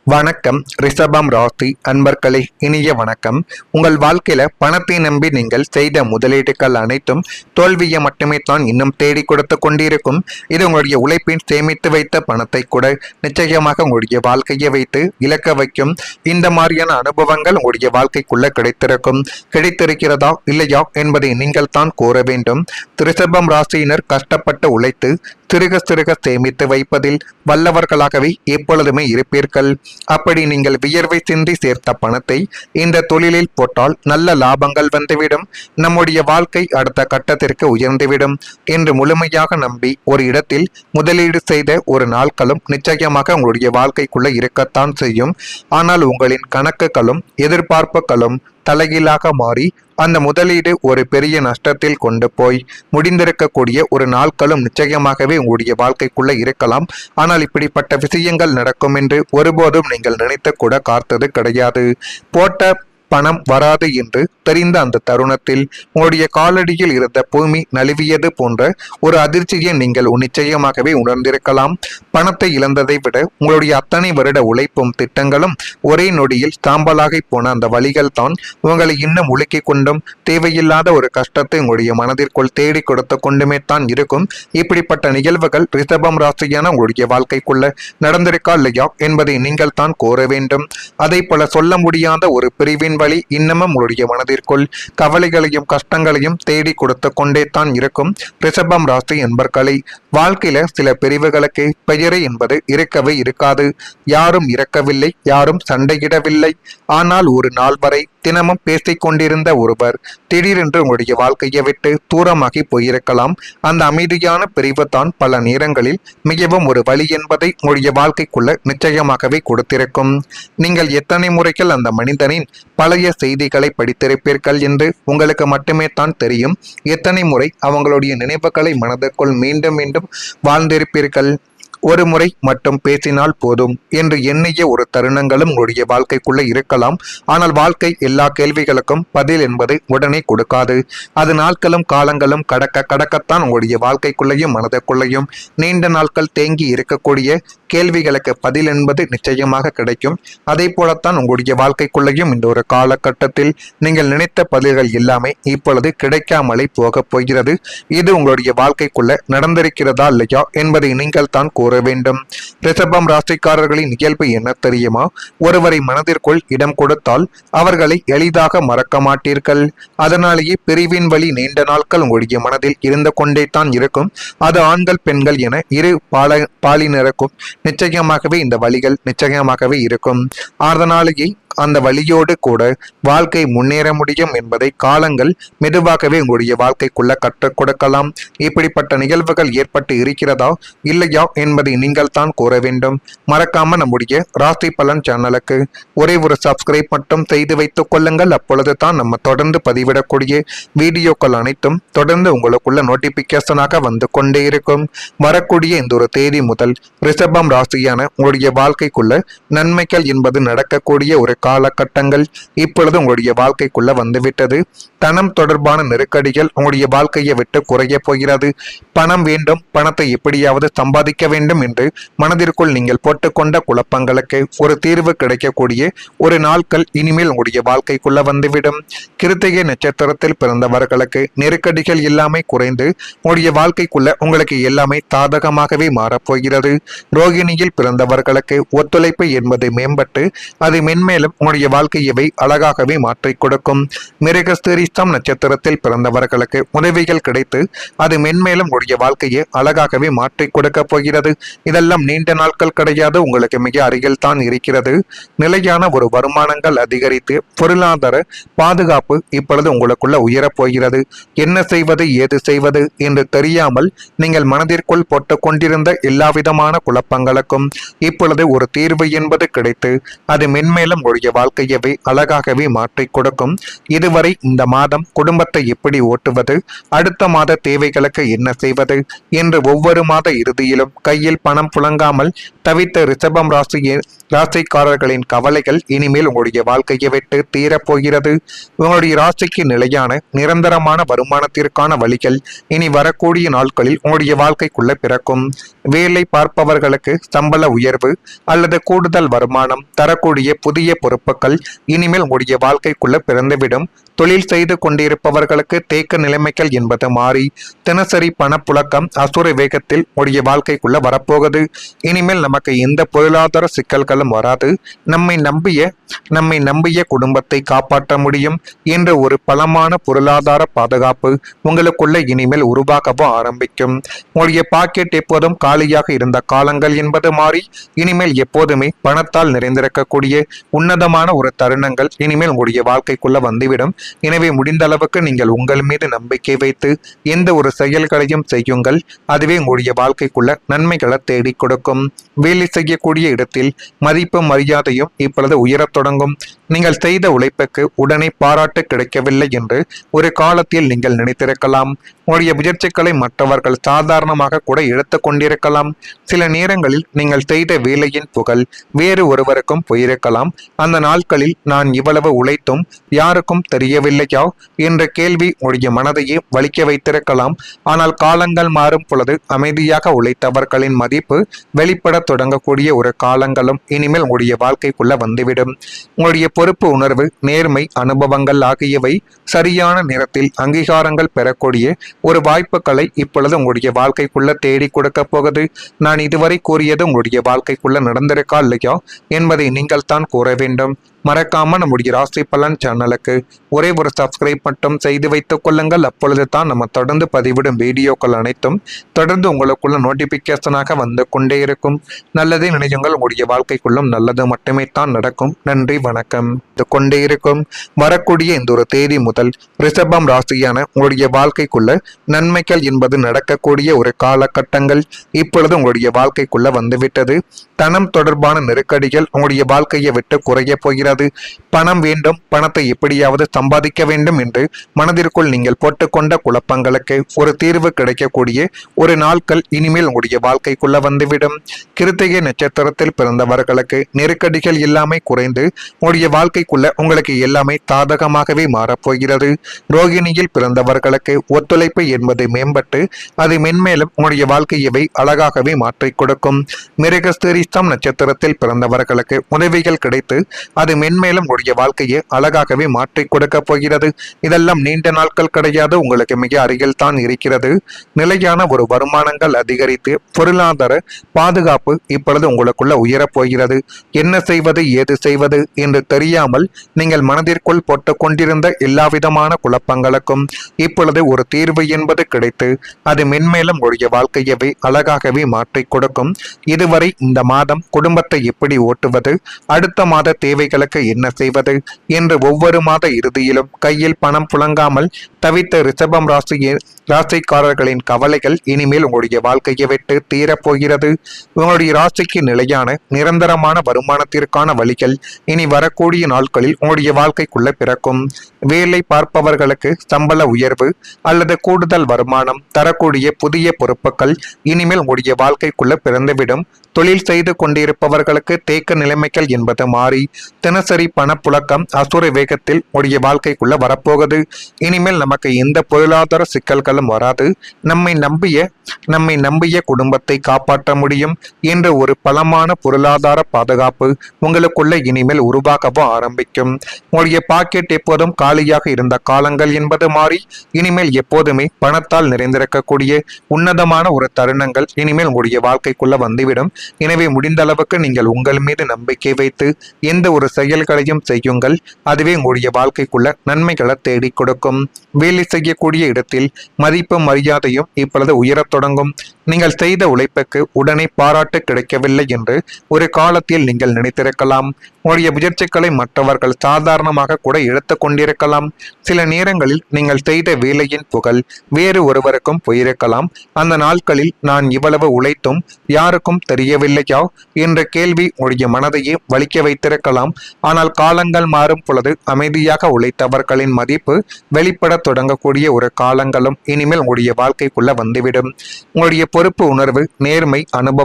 வணக்கம். ரிஷபம் ராசி அன்பர்களே, இனிய வணக்கம். உங்கள் வாழ்க்கையில பணத்தை நம்பி நீங்கள் செய்த முதலீடுகள் அனைத்தும் தோல்வியை மட்டுமே தான் இன்னும் தேடி கொடுத்து கொண்டிருக்கும். இது உங்களுடைய உழைப்பின் சேமித்து வைத்த பணத்தை கூட நிச்சயமாக உங்களுடைய வாழ்க்கையை வைத்து இழக்க வைக்கும். இந்த மாதிரியான அனுபவங்கள் உங்களுடைய வாழ்க்கைக்குள்ள கிடைத்திருக்கிறதா இல்லையா என்பதை நீங்கள் தான் கூற வேண்டும். ரிஷபம் ராசியினர் கஷ்டப்பட்டு உழைத்து சிறுக சிறுக சேமித்து வைப்பதில் வல்லவர்களாகவே எப்பொழுதுமே இருப்பீர்கள். அப்படி நீங்கள் வியர்வை சிந்தி சேர்த்த பணத்தை இந்த தொழிலில் போட்டால் நல்ல லாபங்கள் வந்துவிடும், நம்முடைய வாழ்க்கை அடுத்த கட்டத்திற்கு உயர்ந்துவிடும் என்று முழுமையாக நம்பி ஒரு இடத்தில் முதலீடு செய்த ஒரு நாட்களும் நிச்சயமாக உங்களுடைய வாழ்க்கைக்குள்ள இருக்கத்தான் செய்யும். ஆனால் உங்களின் கணக்குகளும் எதிர்பார்ப்புகளும் தலைகீழாக மாறி அந்த முதலீடு ஒரு பெரிய நஷ்டத்தில் கொண்டு போய் முடிந்திருக்கக்கூடிய ஒரு நாட்களும் நிச்சயமாகவே உங்களுடைய வாழ்க்கைக்குள்ள இருக்கலாம். ஆனால் இப்படிப்பட்ட விஷயங்கள் நடக்கும் என்று ஒருபோதும் நீங்கள் நினைத்து கூட காத்தது கிடையாது. போட்ட பணம் வராது என்று தெரிந்த அந்த தருணத்தில் உங்களுடைய காலடியில் இருந்த பூமி நழுவியது போன்ற ஒரு அதிர்ச்சியை நீங்கள் நிச்சயமாகவே உணர்ந்திருக்கலாம். பணத்தை இழந்ததை விட உங்களுடைய அத்தனை வருட உழைப்பும் திட்டங்களும் ஒரே நொடியில் சாம்பலாகி போன அந்த வழிகள் தான் உங்களை இன்னும் உலுக்கி கொண்டும் தேவையில்லாத ஒரு கஷ்டத்தை உங்களுடைய மனதிற்குள் தேடி கொடுத்து கொண்டுமே தான் இருக்கும். இப்படிப்பட்ட நிகழ்வுகள் ரிஷபம் ராசியான உங்களுடைய வாழ்க்கைக்குள்ள நடந்திருக்கா இல்லையா என்பதை நீங்கள் தான் கோர வேண்டும். அதை போல சொல்ல முடியாத ஒரு பிரிவின் வழி இன்னமும் உங்களுடைய மனதிற்குள் கவலைகளையும் கஷ்டங்களையும் தேடி கொடுத்து கொண்டே தான் இருக்கும். ரிஷபம் ராசி என்பர்களை வாழ்க்கையில சில பிரிவுகளுக்கு பெயரை என்பது இருக்கவே இருக்காது. யாரும் இறக்கவில்லை, யாரும் சண்டையிடவில்லை. ஆனால் ஒரு நாள் வரை தினமும் பேசிக் கொண்டிருந்த ஒருவர் திடீரென்று உங்களுடைய வாழ்க்கையை விட்டு தூரமாகி போயிருக்கலாம். அந்த அமைதியான பிரிவு தான் பல நேரங்களில் மிகவும் ஒரு வழி என்பதை உங்களுடைய வாழ்க்கைக்குள்ள நிச்சயமாகவே கொடுத்திருக்கும். நீங்கள் எத்தனை முறைகள் அந்த மனிதனின் பழைய செய்திகளை படித்திருப்பீர்கள் என்று உங்களுக்கு மட்டுமே தான் தெரியும். எத்தனை முறை அவங்களுடைய நினைவுகளை மனதிற்குள் மீண்டும் மீண்டும் வாழ்ந்திருப்பீர்கள். ஒரு முறை மட்டும் பேசினால் போதும் என்று எண்ணிய ஒரு தருணங்களும் உங்களுடைய வாழ்க்கைக்குள்ள இருக்கலாம். ஆனால் வாழ்க்கை எல்லா கேள்விகளுக்கும் பதில் என்பது உடனே கொடுக்காது. அது நாட்களும் காலங்களும் கடக்கத்தான் உங்களுடைய வாழ்க்கைக்குள்ளேயும் மனதுக்குள்ளேயும் நீண்ட நாட்கள் தேங்கி இருக்கக்கூடிய கேள்விகளுக்கு பதில் என்பது நிச்சயமாக கிடைக்கும். அதே போலத்தான் உங்களுடைய வாழ்க்கைக்குள்ளேயும் இந்த ஒரு காலகட்டத்தில் நீங்கள் நினைத்த பதில்கள் எல்லாமே இப்பொழுது கிடைக்காமலே போக போகிறது. இது உங்களுடைய வாழ்க்கைக்குள்ள நடந்திருக்கிறதா இல்லையா என்பதை நீங்கள் தான் கூற வேண்டும். ரிஷபம் ராசிக்காரர்களின் இயல்பு என்ன தெரியுமா? ஒருவரை மனதிற்குள் இடம் கொடுத்தால் அவர்களை எளிதாக மறக்க மாட்டீர்கள். அதனாலேயே பிரிவின் வழி நீண்ட நாட்கள் உங்களுடைய மனதில் இருந்து கொண்டே தான் இருக்கும். அது ஆண்கள் பெண்கள் என இரு பாலினருக்கும் நிச்சயமாகவே இந்த வழிகள் நிச்சயமாகவே இருக்கும். அதனாலேயே அந்த வழியோடு கூட வாழ்க்கை முன்னேற முடியும் என்பதை காலங்கள் மெதுவாகவே உங்களுடைய வாழ்க்கைக்குள்ள கற்றுக் கொடுக்கலாம். இப்படிப்பட்ட நிகழ்வுகள் ஏற்பட்டு இருக்கிறதா இல்லையா என்பதை நீங்கள் தான் கூற வேண்டும். மறக்காம நம்முடைய ராசி பலன் சேனலுக்கு ஒரே ஒரு சப்ஸ்கிரைப் மட்டும் செய்து வைத்துக் கொள்ளுங்கள். அப்பொழுது தான் நம்ம தொடர்ந்து பதிவிடக்கூடிய வீடியோக்கள் அனைத்தும் தொடர்ந்து உங்களுக்குள்ள நோட்டிபிகேஷனாக வந்து கொண்டே இருக்கும். வரக்கூடிய இந்த ஒரு தேதி முதல் ரிஷபம் ராசியான உங்களுடைய வாழ்க்கைக்குள்ள நன்மைகள் என்பது நடக்கக்கூடிய ஒரு காலகட்டங்கள் இப்பொழுது உங்களுடைய வாழ்க்கைக்குள்ள வந்துவிட்டது. பணம் தொடர்பான நெருக்கடிகள் உங்களுடைய வாழ்க்கையை விட்டு குறைய போகிறது. பணம் வேண்டும், பணத்தை எப்படியாவது சம்பாதிக்க வேண்டும் என்று மனதிற்குள் நீங்கள் போட்டுக்கொண்ட குழப்பங்களுக்கு ஒரு தீர்வு கிடைக்கக்கூடிய ஒரு நாட்கள் இனிமேல் உங்களுடைய வாழ்க்கைக்குள்ள வந்துவிடும். கிருத்திகை நட்சத்திரத்தில் பிறந்தவர்களுக்கு நெருக்கடிகள் எல்லாமே குறைந்து உங்களுடைய வாழ்க்கைக்குள்ள உங்களுக்கு எல்லாமே சாதகமாகவே மாறப்போகிறது. ரோகிணியில் பிறந்தவர்களுக்கு ஒத்துழைப்பு என்பது மேம்பட்டு அது மென்மேலும் உங்களுடைய வாழ்க்கையவை அழகாகவே மாற்றிக் கொடுக்கும். மிருகஸ்ரீஸ்தம் நட்சத்திரத்தில் பிறந்தவர்களுக்கு உதவிகள் கிடைத்து அது மென்மேலும் உங்களுடைய வாழ்க்கையை அழகாகவே மாற்றிக் கொடுக்க போகிறது. இதெல்லாம் நீண்ட நாட்கள் கிடையாது, உங்களுக்கு மிக அருகில் தான் இருக்கிறது. நிலையான ஒரு வருமானங்கள் அதிகரித்து பொருளாதார பாதுகாப்பு இப்பொழுது உங்களுக்குள்ள உயரப் போகிறது. என்ன செய்வது ஏது செய்வது என்று தெரியாமல் நீங்கள் மனதிற்குள் போட்டுக் கொண்டிருந்த எல்லா விதமான குழப்பங்களுக்கும் இப்பொழுது ஒரு தீர்வு என்பது கிடைத்து அது மென்மேலும் வாழ்க்கையவே அழகாகவே மாற்றிக் கொடுக்கும். இதுவரை இந்த மாதம் குடும்பத்தை எப்படி ஓட்டுவது, அடுத்த மாத தேவைகளுக்கு என்ன செய்வது என்று ஒவ்வொரு மாத இறுதியிலும் கையில் பணம் புழங்காமல் தவித்த ரிஷபம் ராசியை ராசிக்காரர்களின் கவலைகள் இனிமேல் உங்களுடைய வாழ்க்கையை விட்டு தீரப்போகிறது. உங்களுடைய ராசிக்கு நிலையான நிரந்தரமான வருமானத்திற்கான வழிகள் இனி வரக்கூடிய நாட்களில் உங்களுடைய வாழ்க்கைக்குள்ள பிறக்கும். வேலை பார்ப்பவர்களுக்கு சம்பள உயர்வு அல்லது கூடுதல் வருமானம் தரக்கூடிய புதிய பொறுப்புகள் இனிமேல் உங்களுடைய வாழ்க்கைக்குள்ள பிறந்துவிடும். தொழில் செய்து கொண்டிருப்பவர்களுக்கு தேக்க நிலைமைகள் என்பது மாறி தினசரி பணப்புழக்கம் அசுர வேகத்தில் உடைய வாழ்க்கைக்குள்ள வரப்போகுது. இனிமேல் நமக்கு எந்த பொருளாதார சிக்கல்களும் வராது. நம்மை நம்பிய குடும்பத்தை காப்பாற்ற முடியும் என்ற ஒரு பலமான பொருளாதார பாதுகாப்பு உங்களுக்குள்ள இனிமேல் உருவாகவும் ஆரம்பிக்கும். உங்களுடைய பாக்கெட் எப்போதும் காலியாக இருந்த காலங்கள் என்பது மாறி இனிமேல் எப்போதுமே பணத்தால் நிறைந்திருக்கக்கூடிய உன்னதமான ஒரு தருணங்கள் இனிமேல் உங்களுடைய வாழ்க்கைக்குள்ள வந்துவிடும். எனவே முடிந்த அளவுக்கு நீங்கள் உங்கள் மீது நம்பிக்கை வைத்து எந்த ஒரு செயல்களையும் செய்யுங்கள். அதுவே உங்களுடைய வாழ்க்கைக்குள்ள நன்மைகளை தேடி கொடுக்கும். வேலை செய்யக்கூடிய இடத்தில் மதிப்பு மரியாதையும் இப்பொழுது உயரத் தொடங்கும். நீங்கள் செய்த உழைப்புக்கு உடனே பாராட்டு கிடைக்கவில்லை என்று ஒரு காலத்தில் நீங்கள் நினைத்திருக்கலாம். உங்களுடைய முயற்சிகளை மற்றவர்கள் சாதாரணமாக கூட எடுத்துக் கொண்டிருக்கலாம். சில நேரங்களில் நீங்கள் செய்த வேலையின் புகழ் வேறு ஒருவருக்கும் போயிருக்கலாம். அந்த நாட்களில் நான் இவ்வளவு உழைத்தும் யாருக்கும் தெரியவில்லையா என்ற கேள்வி உங்களுடைய மனதையே வலிக்க வைத்திருக்கலாம். ஆனால் காலங்கள் மாறும் பொழுது அமைதியாக உழைத்தவர்களின் மதிப்பு வெளிப்பட தொடங்கக்கூடிய ஒரு காலங்களும் இனிமேல் உங்களுடைய வாழ்க்கைக்குள்ள வந்துவிடும். உங்களுடைய பொறுப்பு உணர்வு, நேர்மை, அனுபவங்கள் ஆகியவை சரியான நேரத்தில் அங்கீகாரங்கள் பெறக்கூடிய ஒரு வாய்ப்புகளை இப்பொழுது உங்களுடைய வாழ்க்கைக்குள்ள தேடி கொடுக்க போகுது. நான் இதுவரை கூறியது உங்களுடைய வாழ்க்கைக்குள்ள நடந்திருக்கா இல்லையா என்பதை நீங்கள் தான் கூற வேண்டும். மறக்காம நம்முடைய ராசி பலன் சேனலுக்கு ஒரே ஒரு சப்ஸ்கிரைப் மட்டும் செய்து வைத்துக் கொள்ளுங்கள். அப்பொழுது தான் நம்ம தொடர்ந்து பதிவிடும் வீடியோக்கள் அனைத்தும் தொடர்ந்து உங்களுக்குள்ள நோட்டிபிகேஷனாக வந்து கொண்டே இருக்கும். நல்லதே நினையுங்கள், உங்களுடைய வாழ்க்கைக்குள்ளும் நல்லது மட்டுமே தான் நடக்கும். நன்றி, வணக்கம். கொண்டே இருக்கும். வரக்கூடிய இந்த ஒரு தேதி முதல் ரிஷபம் ராசியான உங்களுடைய வாழ்க்கைக்குள்ள நன்மைகள் என்பது நடக்கக்கூடிய ஒரு காலகட்டங்கள் இப்பொழுது உங்களுடைய வாழ்க்கைக்குள்ள வந்துவிட்டது. பணம் தொடர்பான நெருக்கடிகள் உங்களுடைய வாழ்க்கையை விட்டு குறைய போகிறது. பணம் வேண்டும், பணத்தை எப்படியாவது சம்பாதிக்க வேண்டும் என்று மனதிற்குள் நீங்கள் போட்டுக்கொண்ட குழப்பங்களுக்கு ஒரு தீர்வு கிடைக்கக்கூடிய ஒரு நாட்கள் இனிமேல் உங்களுடைய வாழ்க்கைக்குள்ள வந்துவிடும். கிருத்திகை நட்சத்திரத்தில் பிறந்தவர்களுக்கு நெருக்கடிகள் எல்லாமே குறைந்து உங்களுடைய வாழ்க்கைக்குள்ள உங்களுக்கு எல்லாமே சாதகமாகவே மாறப்போகிறது. ரோகிணியில் பிறந்தவர்களுக்கு ஒத்துழைப்பு என்பது மேம்பட்டு அது மென்மேலும் உங்களுடைய வாழ்க்கையவை அழகாகவே மாற்றிக் கொடுக்கும். மிருகஸ்திரிஸ்தம் நட்சத்திரத்தில் பிறந்தவர்களுக்கு உதவிகள் கிடைத்து அது மென்மேலும் உடைய வாழ்க்கையை அழகாகவே மாற்றிக் கொடுக்க போகிறது. இதெல்லாம் நீண்ட நாட்கள் கிடையாது, உங்களுக்கு மிக அருகில் தான் இருக்கிறது. நிலையான ஒரு வருமானங்கள் அதிகரித்து பொருளாதார பாதுகாப்பு இப்பொழுது உங்களுக்குள்ள உயரப் போகிறது. என்ன செய்வது, ஏது செய்வது என்று தெரியாமல் நீங்கள் மனதிற்குள் போட்டுக் கொண்டிருந்த எல்லா விதமான குழப்பங்களுக்கும் இப்பொழுது ஒரு தீர்வு என்பது கிடைத்து அது மென்மேலும் உடைய வாழ்க்கையவை அழகாகவே மாற்றிக் கொடுக்கும். இதுவரை இந்த மாதம் குடும்பத்தை எப்படி ஓட்டுவது, அடுத்த மாத தேவைகளுக்கு என்ன செய்வது என்று ஒவ்வொரு மாத இறுதியிலும் கையில் பணம் புழங்காமல் தவித்த ரிஷபம் ராசிக்காரர்களின் கவலைகள் இனிமேல் உங்களுடைய வாழ்க்கையை விட்டு தீரப்போகிறது. உங்களுடைய ராசிக்கு நிலையான நிரந்தரமான வருமானத்திற்கான வழிகள் இனி வரக்கூடிய நாட்களில் உங்களுடைய வாழ்க்கைக்குள்ள பிறக்கும். வேலை பார்ப்பவர்களுக்கு சம்பள உயர்வு அல்லது கூடுதல் வருமானம் தரக்கூடிய புதிய பொறுப்புகள் இனிமேல் உங்களுடைய வாழ்க்கைக்குள்ள பிறந்துவிடும். தொழில் செய்து கொண்டிருப்பவர்களுக்கு தேக்க நிலைமைகள் என்பது மாறி தினசரி பணப்புழக்கம் அசுர வேகத்தில் உடைய வாழ்க்கைக்குள்ள வரப்போகுது. இனிமேல் நமக்கு எந்த பொருளாதார சிக்கல்களும் வராது. நம்மை நம்பிய குடும்பத்தை காப்பாற்ற முடியும் என்ற ஒரு பலமான பொருளாதார பாதுகாப்பு உங்களுக்குள்ள இனிமேல் உருவாகவும் ஆரம்பிக்கும். உங்களுடைய பாக்கெட் எப்போதும் காலியாக இருந்த காலங்கள் என்பது மாறி இனிமேல் எப்போதுமே பணத்தால் நிறைந்திருக்கக்கூடிய உன்னதமான ஒரு தருணங்கள் இனிமேல் உங்களுடைய வாழ்க்கைக்குள்ள வந்துவிடும். எனவே முடிந்த அளவுக்கு நீங்கள் உங்கள் மீது நம்பிக்கை வைத்து எந்த ஒரு செயல்களையும் செய்யுங்கள். அதுவே உங்களுடைய வாழ்க்கைக்குள்ள நன்மைகளை தேடி கொடுக்கும். வேலை செய்யக்கூடிய இடத்தில் மதிப்பு மரியாதையும் இப்பொழுது உயரத் தொடங்கும். நீங்கள் செய்த உழைப்புக்கு உடனே பாராட்டு கிடைக்கவில்லை என்று ஒரு காலத்தில் நீங்கள் நினைத்திருக்கலாம். உங்களுடைய முயற்சிகளை மற்றவர்கள் சாதாரணமாக கூட எடுத்துக் கொண்டிருக்கலாம். சில நேரங்களில் நீங்கள் செய்த வேலையின் புகழ் வேறு ஒருவருக்கும் போயிருக்கலாம். அந்த நாட்களில் நான் இவ்வளவு உழைத்தும் யாருக்கும் தெரியவில்லையா என்ற கேள்வி உங்களுடைய மனதையே வலிக்க வைத்திருக்கலாம். ஆனால் காலங்கள் மாறும் பொழுது அமைதியாக உழைத்தவர்களின் மதிப்பு வெளிப்பட தொடங்கக்கூடிய ஒரு காலங்களும் இனிமேல் உங்களுடைய வாழ்க்கைக்குள்ள வந்துவிடும். உங்களுடைய பொறுப்பு உணர்வு, நேர்மை, அனுபவம்